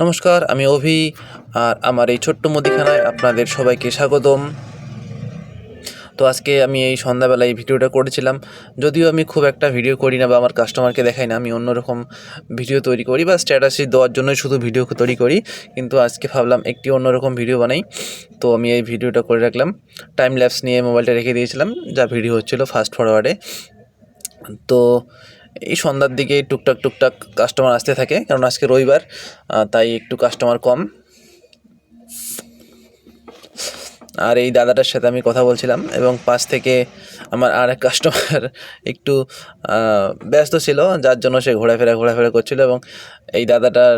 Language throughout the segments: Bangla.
নমস্কার, আমি অভি। আর আমার এই ছোট্ট মুদিখানায় আপনাদের সবাইকে স্বাগতম। তো আজকে আমি এই সন্ধ্যাবেলায় এই ভিডিওটা করেছিলাম। যদিও আমি খুব একটা ভিডিও করি না বা আমার কাস্টমারকে দেখাই না, আমি অন্যরকম ভিডিও তৈরি করি বা স্ট্যাটাসে দেওয়ার জন্যই শুধু ভিডিও তৈরি করি। কিন্তু আজকে ভাবলাম একটি অন্যরকম ভিডিও বানাই। তো আমি এই ভিডিওটা করে রাখলাম। টাইম ল্যাপস নিয়ে মোবাইলটা রেখে দিয়েছিলাম, যা ভিডিও হচ্ছিলো ফাস্ট ফরওয়ার্ডে। তো এই সন্ধ্যার দিকে টুকটাক কাস্টমার আসতে থাকে, কারণ আজকে রবিবার, তাই একটু কাস্টমার কম। আর এই দাদাটার সাথে আমি কথা বলছিলাম এবং পাশ থেকে আমার আর এক কাস্টমার একটু ব্যস্ত ছিল, যার জন্য সে ঘোরাফেরা করছিল। এবং এই দাদাটার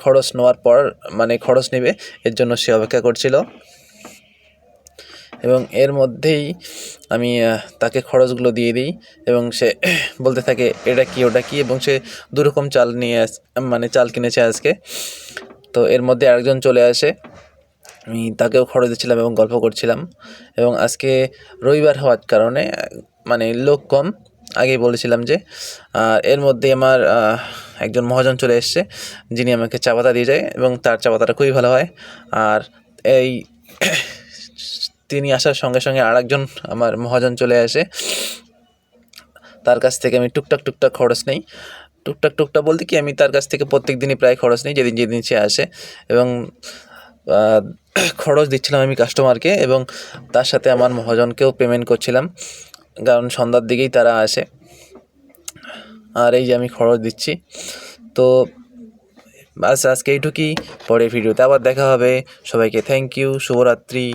খরচ নেওয়ার পর, মানে খরচ নেবে, এর জন্য সে অপেক্ষা করছিল। এবং এর মধ্যেই আমি তাকে খরচগুলো দিয়ে দিই এবং সে বলতে থাকে এটা কি ওটা কি, এবং সে দুরকম চাল নিয়ে চাল কিনেছে আজকে। তো এর মধ্যে আরেকজন চলে আসে, আমি তাকেও খরচ দিচ্ছিলাম এবং গল্প করছিলাম। এবং আজকে রবিবার হওয়ার কারণে লোক কম, আগেই বলেছিলাম যে। এর মধ্যে আমার একজন মহাজন চলে এসছে, যিনি আমাকে চা পাতা দিয়ে যায় এবং তার চা পাতাটা খুবই ভালো হয়। আর এই তিনি আসার সঙ্গে সঙ্গে আরেকজন আমার মহাজন চলে আসে, তার কাছ থেকে আমি টুকটাক খরচ নেই। টুকটাক বলতে কি, আমি তার কাছ থেকে প্রত্যেক দিনই প্রায় খরচ নিই, যেদিন সে আসে। এবং খরচ দিচ্ছিলাম আমি কাস্টমারকে, এবং তার সাথে আমার মহাজনকেও পেমেন্ট করছিলাম, কারণ সন্ধ্যার দিকেই তারা আসে। আর এই যে আমি খরচ দিচ্ছি। তো বাস আজকে এইটুকুই, পরে ভিডিওতে আবার দেখা হবে। সবাইকে থ্যাংক ইউ, শুভরাত্রি।